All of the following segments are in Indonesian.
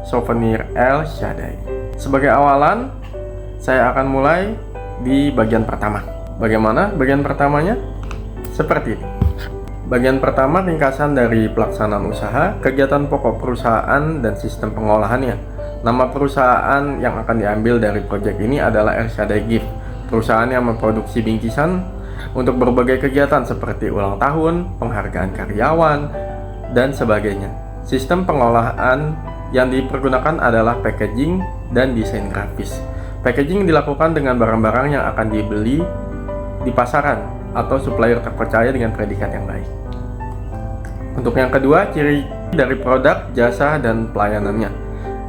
Souvenir El Shaddai. Sebagai awalan, saya akan mulai di bagian pertama. Bagaimana bagian pertamanya? Seperti ini. Bagian pertama ringkasan dari pelaksanaan usaha, kegiatan pokok perusahaan, dan sistem pengolahannya. Nama perusahaan yang akan diambil dari proyek ini adalah El Shaddai Gift. Perusahaan yang memproduksi bingkisan untuk berbagai kegiatan seperti ulang tahun, penghargaan karyawan, dan sebagainya. Sistem pengolahan yang dipergunakan adalah packaging dan desain grafis. Packaging dilakukan dengan barang-barang yang akan dibeli di pasaran atau supplier terpercaya dengan predikat yang baik. Untuk yang kedua, ciri dari produk, jasa, dan pelayanannya.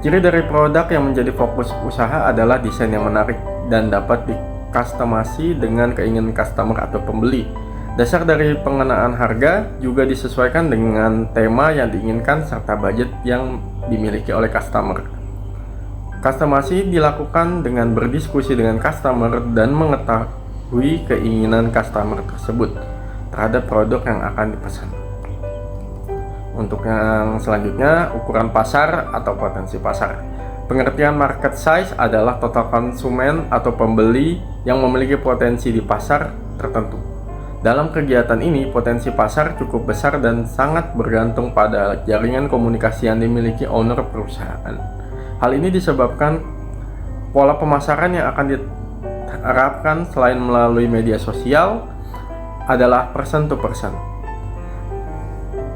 Ciri dari produk yang menjadi fokus usaha adalah desain yang menarik dan dapat dikustomasi dengan keinginan customer atau pembeli. Dasar dari pengenaan harga juga disesuaikan dengan tema yang diinginkan serta budget yang dimiliki oleh customer. Kustomasi dilakukan dengan berdiskusi dengan customer dan mengetahui keinginan customer tersebut terhadap produk yang akan dipesan. Untuk yang selanjutnya, ukuran pasar atau potensi pasar. Pengertian market size adalah total konsumen atau pembeli yang memiliki potensi di pasar tertentu. Dalam kegiatan ini, potensi pasar cukup besar dan sangat bergantung pada jaringan komunikasi yang dimiliki owner perusahaan. Hal ini disebabkan pola pemasaran yang akan diterapkan selain melalui media sosial adalah person to person.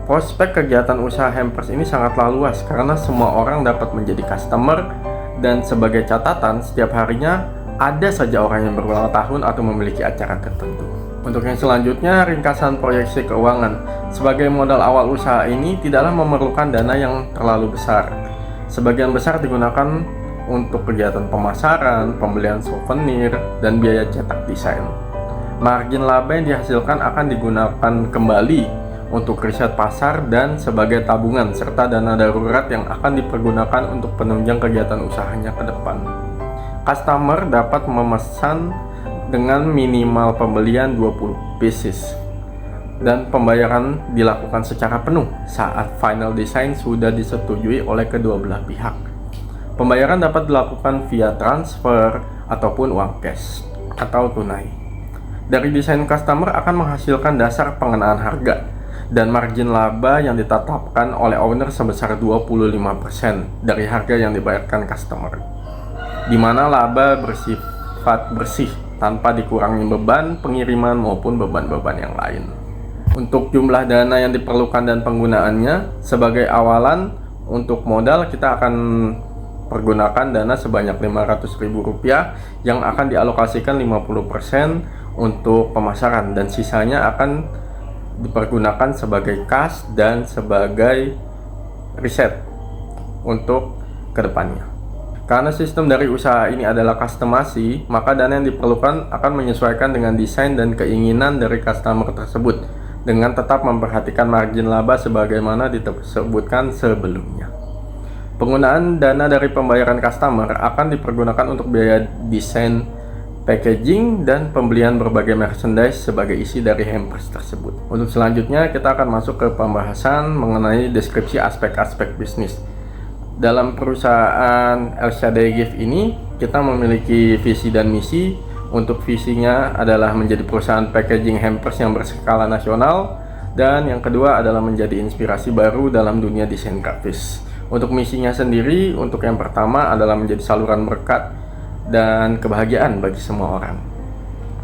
Prospek kegiatan usaha hampers ini sangatlah luas karena semua orang dapat menjadi customer, dan sebagai catatan, setiap harinya ada saja orang yang berulang tahun atau memiliki acara tertentu. Untuk yang selanjutnya, ringkasan proyeksi keuangan. Sebagai modal awal usaha ini tidaklah memerlukan dana yang terlalu besar. Sebagian besar digunakan untuk kegiatan pemasaran, pembelian souvenir, dan biaya cetak desain. Margin laba yang dihasilkan akan digunakan kembali untuk riset pasar dan sebagai tabungan, serta dana darurat yang akan dipergunakan untuk penunjang kegiatan usahanya ke depan. Customer dapat memesan dengan minimal pembelian 20 pieces dan pembayaran dilakukan secara penuh saat final design sudah disetujui oleh kedua belah pihak. Pembayaran dapat dilakukan via transfer ataupun uang cash atau tunai. Dari desain, customer akan menghasilkan dasar pengenaan harga dan margin laba yang ditetapkan oleh owner sebesar 25% dari harga yang dibayarkan customer, di mana laba bersifat bersih tanpa dikurangi beban pengiriman maupun beban-beban yang lain. Untuk jumlah dana yang diperlukan dan penggunaannya, sebagai awalan untuk modal kita akan pergunakan dana sebanyak Rp500.000 yang akan dialokasikan 50% untuk pemasaran dan sisanya akan dipergunakan sebagai kas dan sebagai riset untuk kedepannya. Karena sistem dari usaha ini adalah kustomasi, maka dana yang diperlukan akan menyesuaikan dengan desain dan keinginan dari customer tersebut, dengan tetap memperhatikan margin laba sebagaimana disebutkan sebelumnya. Penggunaan dana dari pembayaran customer akan dipergunakan untuk biaya desain, packaging, dan pembelian berbagai merchandise sebagai isi dari hampers tersebut. Untuk selanjutnya, kita akan masuk ke pembahasan mengenai deskripsi aspek-aspek bisnis. Dalam perusahaan El Shaddai Gift ini, kita memiliki visi dan misi. Untuk visinya adalah menjadi perusahaan packaging hampers yang berskala nasional, dan yang kedua adalah menjadi inspirasi baru dalam dunia desain grafis. Untuk misinya sendiri, untuk yang pertama adalah menjadi saluran berkat dan kebahagiaan bagi semua orang.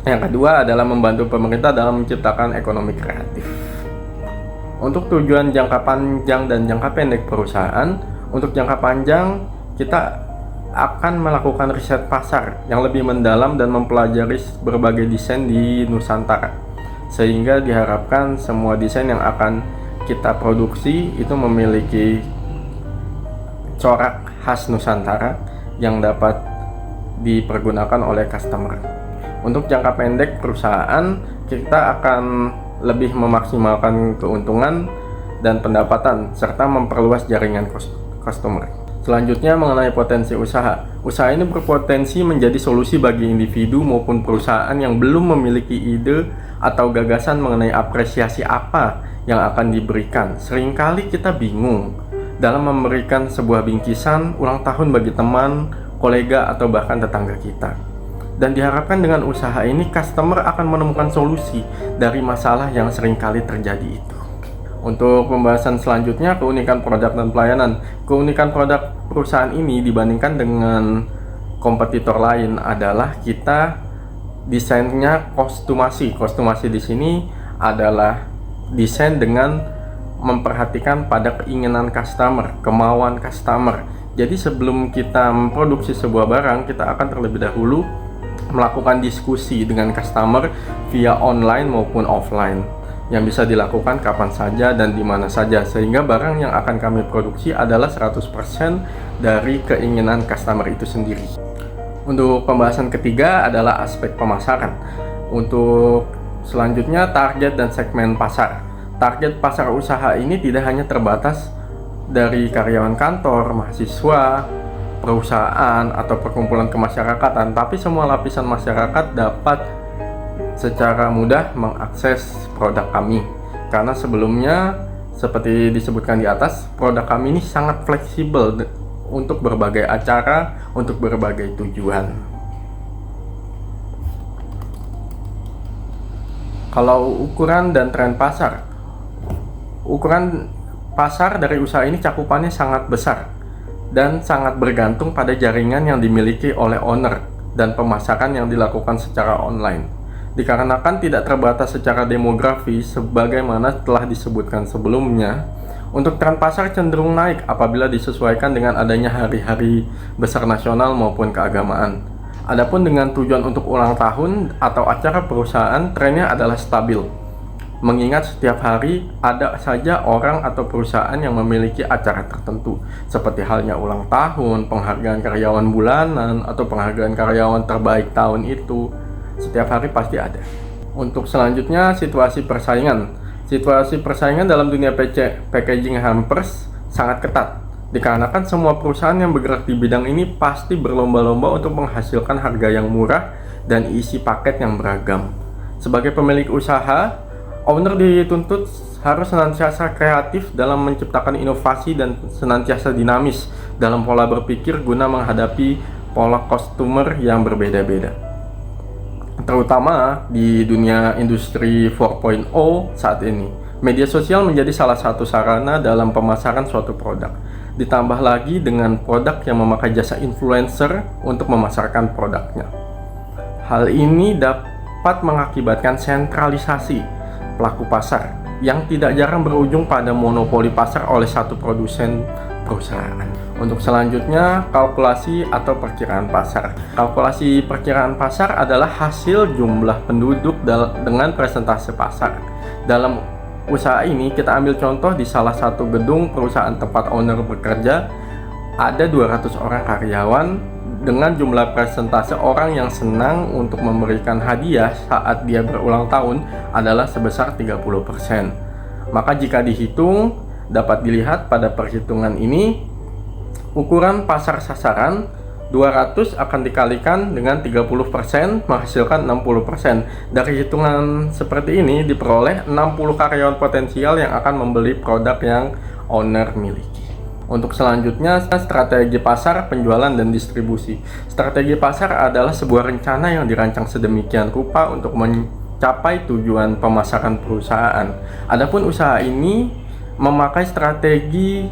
Yang kedua adalah membantu pemerintah dalam menciptakan ekonomi kreatif. Untuk tujuan jangka panjang dan jangka pendek perusahaan, untuk jangka panjang, kita akan melakukan riset pasar yang lebih mendalam dan mempelajari berbagai desain di Nusantara, sehingga diharapkan semua desain yang akan kita produksi itu memiliki corak khas Nusantara yang dapat dipergunakan oleh customer. Untuk jangka pendek perusahaan, kita akan lebih memaksimalkan keuntungan dan pendapatan serta memperluas jaringan customer. Selanjutnya mengenai potensi usaha. Usaha ini berpotensi menjadi solusi bagi individu maupun perusahaan yang belum memiliki ide atau gagasan mengenai apresiasi apa yang akan diberikan. Seringkali kita bingung dalam memberikan sebuah bingkisan ulang tahun bagi teman, kolega, atau bahkan tetangga kita. Dan diharapkan dengan usaha ini, customer akan menemukan solusi dari masalah yang seringkali terjadi itu. Untuk pembahasan selanjutnya, keunikan produk dan pelayanan. Keunikan produk perusahaan ini dibandingkan dengan kompetitor lain adalah kita desainnya kostumasi. Kostumasi di sini adalah desain dengan memperhatikan pada keinginan customer, kemauan customer. Jadi sebelum kita memproduksi sebuah barang, kita akan terlebih dahulu melakukan diskusi dengan customer via online maupun offline, yang bisa dilakukan kapan saja dan di mana saja, sehingga barang yang akan kami produksi adalah 100% dari keinginan customer itu sendiri. Untuk pembahasan ketiga adalah aspek pemasaran. Untuk selanjutnya, target dan segmen pasar. Target pasar usaha ini tidak hanya terbatas dari karyawan kantor, mahasiswa, perusahaan, atau perkumpulan kemasyarakatan, tapi semua lapisan masyarakat dapat secara mudah mengakses produk kami. Karena sebelumnya, seperti disebutkan di atas, produk kami ini sangat fleksibel untuk berbagai acara, untuk berbagai tujuan. Kalau ukuran dan tren pasar, ukuran pasar dari usaha ini cakupannya sangat besar dan sangat bergantung pada jaringan yang dimiliki oleh owner dan pemasaran yang dilakukan secara online. Dikarenakan tidak terbatas secara demografi sebagaimana telah disebutkan sebelumnya, untuk tren pasar cenderung naik apabila disesuaikan dengan adanya hari-hari besar nasional maupun keagamaan. Adapun dengan tujuan untuk ulang tahun atau acara perusahaan, trennya adalah stabil. Mengingat setiap hari ada saja orang atau perusahaan yang memiliki acara tertentu, seperti halnya ulang tahun, penghargaan karyawan bulanan, atau penghargaan karyawan terbaik tahun itu. Setiap hari pasti ada. Untuk selanjutnya, situasi persaingan. Situasi persaingan dalam dunia packaging hampers sangat ketat, dikarenakan semua perusahaan yang bergerak di bidang ini pasti berlomba-lomba untuk menghasilkan harga yang murah dan isi paket yang beragam. Sebagai pemilik usaha, owner dituntut harus senantiasa kreatif dalam menciptakan inovasi dan senantiasa dinamis dalam pola berpikir guna menghadapi pola customer yang berbeda-beda. Terutama di dunia industri 4.0 saat ini, media sosial menjadi salah satu sarana dalam pemasaran suatu produk. Ditambah lagi dengan produk yang memakai jasa influencer untuk memasarkan produknya. Hal ini dapat mengakibatkan sentralisasi pelaku pasar yang tidak jarang berujung pada monopoli pasar oleh satu produsen perusahaan. Untuk selanjutnya, kalkulasi atau perkiraan pasar. Kalkulasi perkiraan pasar adalah hasil jumlah penduduk dengan persentase pasar. Dalam usaha ini, kita ambil contoh di salah satu gedung perusahaan tempat owner bekerja, ada 200 orang karyawan dengan jumlah persentase orang yang senang untuk memberikan hadiah saat dia berulang tahun adalah sebesar 30%. Maka jika dihitung, dapat dilihat pada perhitungan ini, ukuran pasar sasaran 200 akan dikalikan dengan 30% menghasilkan 60%. Dari hitungan seperti ini diperoleh 60 karyawan potensial yang akan membeli produk yang owner miliki. Untuk selanjutnya, strategi pasar, penjualan, dan distribusi. Strategi pasar adalah sebuah rencana yang dirancang sedemikian rupa untuk mencapai tujuan pemasaran perusahaan. Adapun usaha ini memakai strategi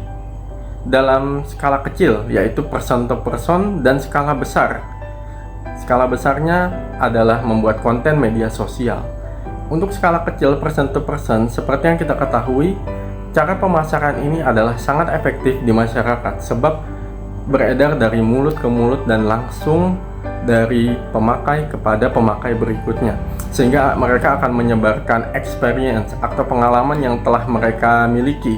dalam skala kecil, yaitu person to person, dan skala besar. Skala besarnya adalah membuat konten media sosial. Untuk skala kecil, person to person, seperti yang kita ketahui, cara pemasaran ini adalah sangat efektif di masyarakat sebab beredar dari mulut ke mulut dan langsung dari pemakai kepada pemakai berikutnya, sehingga mereka akan menyebarkan experience atau pengalaman yang telah mereka miliki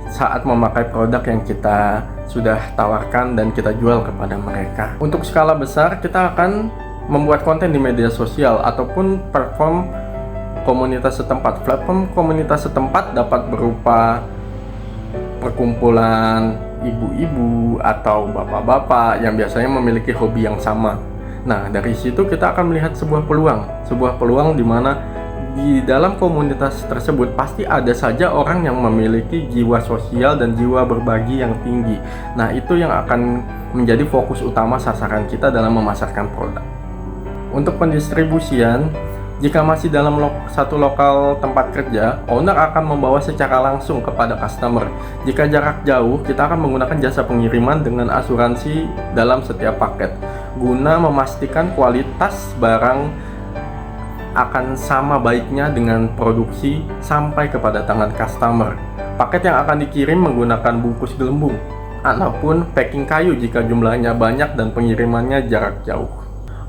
saat memakai produk yang kita sudah tawarkan dan kita jual kepada mereka. Untuk skala besar, kita akan membuat konten di media sosial ataupun platform komunitas setempat. Platform komunitas setempat dapat berupa perkumpulan ibu-ibu atau bapak-bapak yang biasanya memiliki hobi yang sama. Nah, dari situ kita akan melihat sebuah peluang di mana Di dalam komunitas tersebut pasti ada saja orang yang memiliki jiwa sosial dan jiwa berbagi yang tinggi. Nah, itu yang akan menjadi fokus utama sasaran kita dalam memasarkan produk. Untuk pendistribusian, jika masih dalam satu lokal tempat kerja, owner akan membawa secara langsung kepada customer. Jika jarak jauh, kita akan menggunakan jasa pengiriman dengan asuransi dalam setiap paket, guna memastikan kualitas barang akan sama baiknya dengan produksi sampai kepada tangan customer. Paket yang akan dikirim menggunakan bungkus gelembung ataupun packing kayu jika jumlahnya banyak dan pengirimannya jarak jauh.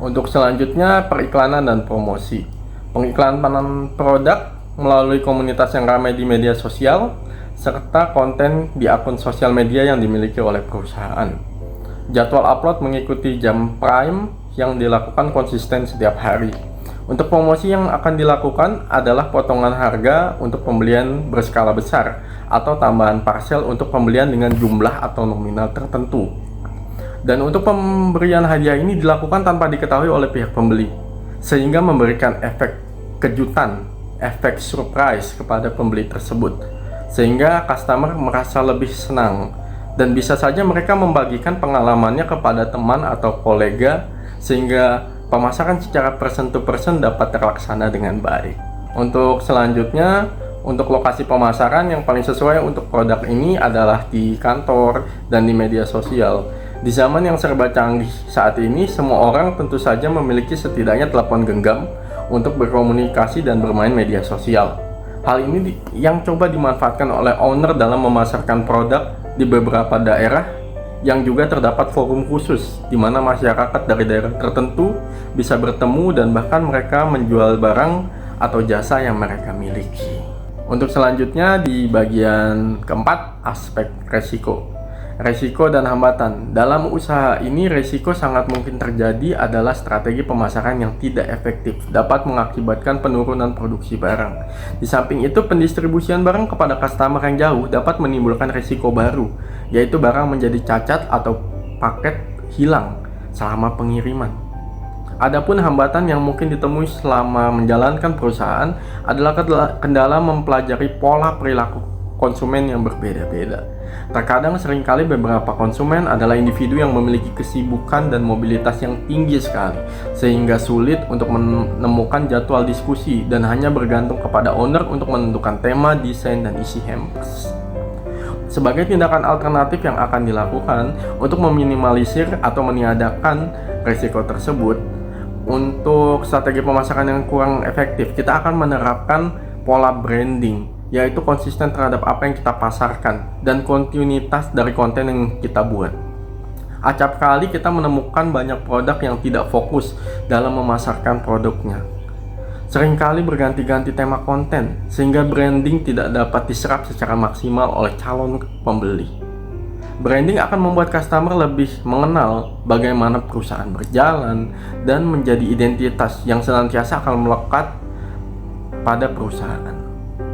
Untuk selanjutnya, periklanan dan promosi. Pengiklanan produk melalui komunitas yang ramai di media sosial serta konten di akun sosial media yang dimiliki oleh perusahaan. Jadwal upload mengikuti jam prime yang dilakukan konsisten setiap hari. Untuk promosi yang akan dilakukan adalah potongan harga untuk pembelian berskala besar atau tambahan parcel untuk pembelian dengan jumlah atau nominal tertentu. Dan untuk pemberian hadiah ini dilakukan tanpa diketahui oleh pihak pembeli, sehingga memberikan efek kejutan, efek surprise kepada pembeli tersebut, sehingga customer merasa lebih senang. Dan bisa saja mereka membagikan pengalamannya kepada teman atau kolega, sehingga pemasaran secara person to person dapat terlaksana dengan baik. Untuk selanjutnya, untuk lokasi pemasaran yang paling sesuai untuk produk ini adalah di kantor dan di media sosial. Di zaman yang serba canggih saat ini, semua orang tentu saja memiliki setidaknya telepon genggam untuk berkomunikasi dan bermain media sosial. Hal ini yang coba dimanfaatkan oleh owner dalam memasarkan produk di beberapa daerah yang juga terdapat forum khusus di mana masyarakat dari daerah tertentu bisa bertemu dan bahkan mereka menjual barang atau jasa yang mereka miliki. Untuk selanjutnya di bagian keempat, aspek resiko. Resiko dan hambatan. Dalam usaha ini, resiko sangat mungkin terjadi adalah strategi pemasaran yang tidak efektif, dapat mengakibatkan penurunan produksi barang. Di samping itu, pendistribusian barang kepada customer yang jauh dapat menimbulkan resiko baru, yaitu barang menjadi cacat atau paket hilang selama pengiriman. Adapun hambatan yang mungkin ditemui selama menjalankan perusahaan adalah kendala mempelajari pola perilaku konsumen yang berbeda-beda. Terkadang seringkali beberapa konsumen adalah individu yang memiliki kesibukan dan mobilitas yang tinggi sekali, sehingga sulit untuk menemukan jadwal diskusi dan hanya bergantung kepada owner untuk menentukan tema, desain, dan isi hampers. Sebagai tindakan alternatif yang akan dilakukan untuk meminimalisir atau meniadakan risiko tersebut, untuk strategi pemasaran yang kurang efektif, kita akan menerapkan pola branding, yaitu konsisten terhadap apa yang kita pasarkan dan kontinuitas dari konten yang kita buat. Acap kali kita menemukan banyak produk yang tidak fokus dalam memasarkan produknya. Seringkali berganti-ganti tema konten, sehingga branding tidak dapat diserap secara maksimal oleh calon pembeli. Branding akan membuat customer lebih mengenal bagaimana perusahaan berjalan dan menjadi identitas yang senantiasa akan melekat pada perusahaan.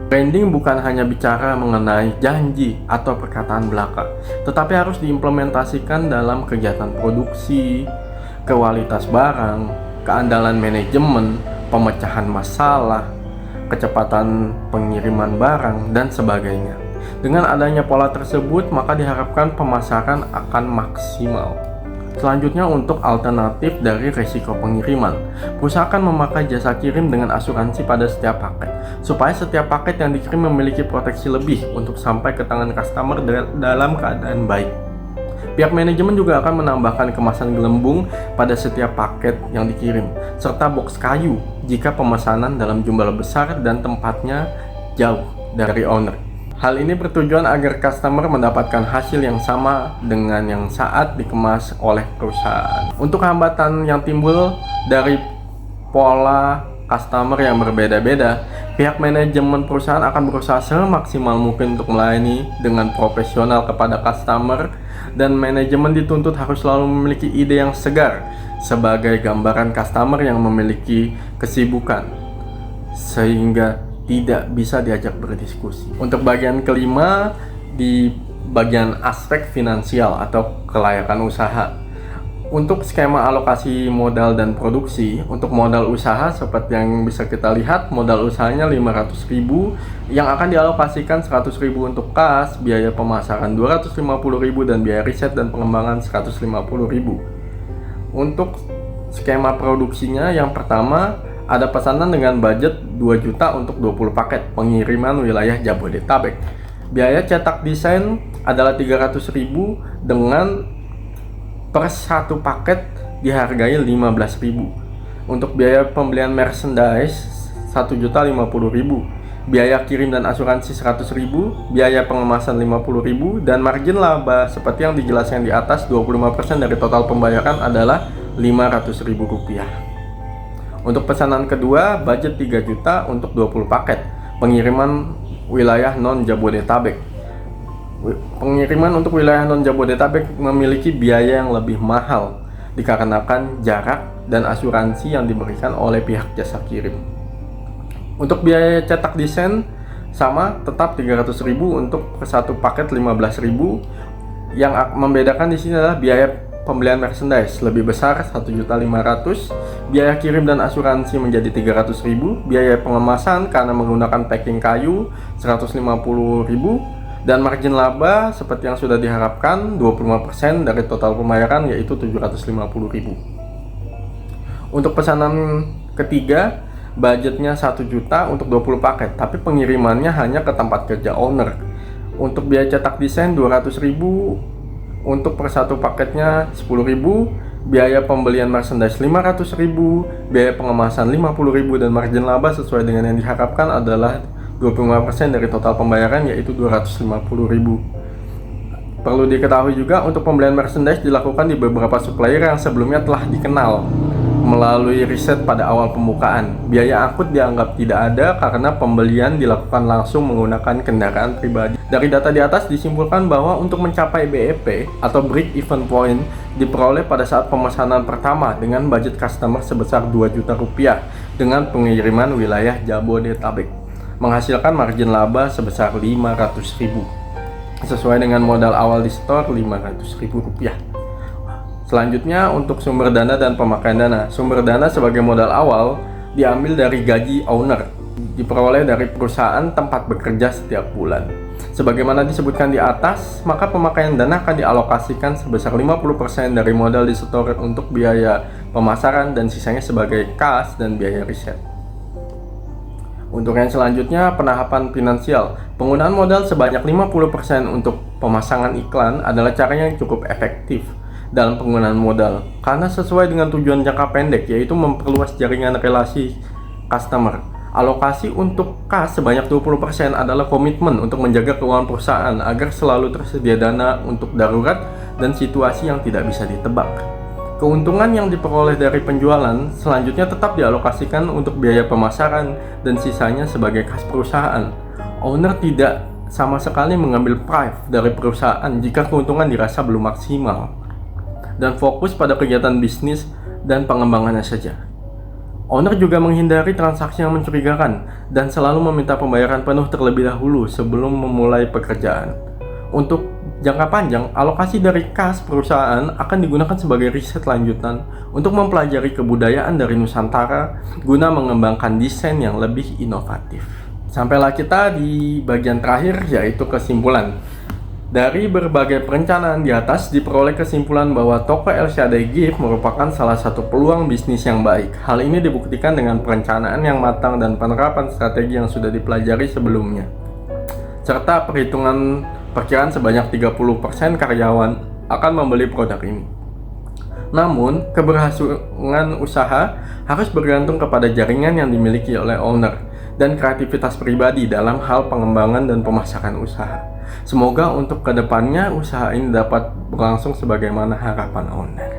Branding bukan hanya bicara mengenai janji atau perkataan belaka, tetapi harus diimplementasikan dalam kegiatan produksi, kualitas barang, keandalan manajemen, pemecahan masalah, kecepatan pengiriman barang, dan sebagainya. Dengan adanya pola tersebut, maka diharapkan pemasaran akan maksimal. Selanjutnya, untuk alternatif dari risiko pengiriman, perusahaan akan memakai jasa kirim dengan asuransi pada setiap paket, supaya setiap paket yang dikirim memiliki proteksi lebih untuk sampai ke tangan customer dalam keadaan baik. Pihak manajemen juga akan menambahkan kemasan gelembung pada setiap paket yang dikirim, serta box kayu jika pemesanan dalam jumlah besar dan tempatnya jauh dari owner. Hal ini bertujuan agar customer mendapatkan hasil yang sama dengan yang saat dikemas oleh perusahaan. Untuk hambatan yang timbul dari pola customer yang berbeda-beda, pihak manajemen perusahaan akan berusaha semaksimal mungkin untuk melayani dengan profesional kepada customer, dan manajemen dituntut harus selalu memiliki ide yang segar sebagai gambaran customer yang memiliki kesibukan, sehingga tidak bisa diajak berdiskusi. Untuk bagian kelima, di bagian aspek finansial atau kelayakan usaha. Untuk skema alokasi modal dan produksi, untuk modal usaha seperti yang bisa kita lihat, modal usahanya 500.000 yang akan dialokasikan 100.000 untuk kas, biaya pemasaran 250.000 dan biaya riset dan pengembangan 150.000. Untuk skema produksinya, yang pertama ada pesanan dengan budget 2 juta untuk 20 paket pengiriman wilayah Jabodetabek. Biaya cetak desain adalah 300.000 dengan per satu paket dihargai 15.000. Untuk biaya pembelian merchandise 1.050.000, biaya kirim dan asuransi 100.000, biaya pengemasan 50.000, dan margin laba seperti yang dijelaskan di atas 25% dari total pembayaran adalah Rp500.000. Untuk pesanan kedua, budget 3 juta untuk 20 paket pengiriman wilayah non Jabodetabek. Pengiriman untuk wilayah non-Jabodetabek memiliki biaya yang lebih mahal dikarenakan jarak dan asuransi yang diberikan oleh pihak jasa kirim. Untuk biaya cetak desain sama, tetap 300.000 untuk satu paket 15.000. Yang membedakan di sini adalah biaya pembelian merchandise lebih besar 1.500.000, biaya kirim dan asuransi menjadi 300.000, biaya pengemasan karena menggunakan packing kayu 150.000, dan margin laba seperti yang sudah diharapkan 25% dari total pembayaran, yaitu 750.000. Untuk pesanan ketiga, budgetnya 1 juta untuk 20 paket, tapi pengirimannya hanya ke tempat kerja owner. Untuk biaya cetak desain 200.000, untuk per satu paketnya 10.000, biaya pembelian merchandise 500.000, biaya pengemasan 50.000, dan margin laba sesuai dengan yang diharapkan adalah 25% dari total pembayaran, yaitu 250.000. Perlu diketahui juga, untuk pembelian merchandise dilakukan di beberapa supplier yang sebelumnya telah dikenal melalui riset pada awal pembukaan. Biaya angkut dianggap tidak ada karena pembelian dilakukan langsung menggunakan kendaraan pribadi. Dari data di atas disimpulkan bahwa untuk mencapai BEP atau Break Even Point diperoleh pada saat pemesanan pertama dengan budget customer sebesar 2 juta rupiah dengan pengiriman wilayah Jabodetabek, menghasilkan margin laba sebesar 500.000 sesuai dengan modal awal di store Rp500.000. Selanjutnya, untuk sumber dana dan pemakaian dana. Sumber dana sebagai modal awal diambil dari gaji owner, diperoleh dari perusahaan tempat bekerja setiap bulan. Sebagaimana disebutkan di atas, maka pemakaian dana akan dialokasikan sebesar 50% dari modal di store untuk biaya pemasaran dan sisanya sebagai kas dan biaya riset. Untuk yang selanjutnya, penahapan finansial. Penggunaan modal sebanyak 50% untuk pemasangan iklan adalah cara yang cukup efektif dalam penggunaan modal, karena sesuai dengan tujuan jangka pendek, yaitu memperluas jaringan relasi customer. Alokasi untuk kas sebanyak 20% adalah komitmen untuk menjaga keuangan perusahaan agar selalu tersedia dana untuk darurat dan situasi yang tidak bisa ditebak. Keuntungan yang diperoleh dari penjualan selanjutnya tetap dialokasikan untuk biaya pemasaran dan sisanya sebagai kas perusahaan. Owner tidak sama sekali mengambil price dari perusahaan jika keuntungan dirasa belum maksimal, dan fokus pada kegiatan bisnis dan pengembangannya saja. Owner juga menghindari transaksi yang mencurigakan dan selalu meminta pembayaran penuh terlebih dahulu sebelum memulai pekerjaan. Untuk jangka panjang, alokasi dari kas perusahaan akan digunakan sebagai riset lanjutan untuk mempelajari kebudayaan dari Nusantara guna mengembangkan desain yang lebih inovatif. Sampailah kita di bagian terakhir, yaitu kesimpulan. Dari berbagai perencanaan di atas diperoleh kesimpulan bahwa toko LCAD Gift merupakan salah satu peluang bisnis yang baik. Hal ini dibuktikan dengan perencanaan yang matang dan penerapan strategi yang sudah dipelajari sebelumnya, serta perhitungan perkiraan sebanyak 30% karyawan akan membeli produk ini. Namun, keberhasilan usaha harus bergantung kepada jaringan yang dimiliki oleh owner dan kreativitas pribadi dalam hal pengembangan dan pemasaran usaha. Semoga untuk kedepannya usaha ini dapat berlangsung sebagaimana harapan owner.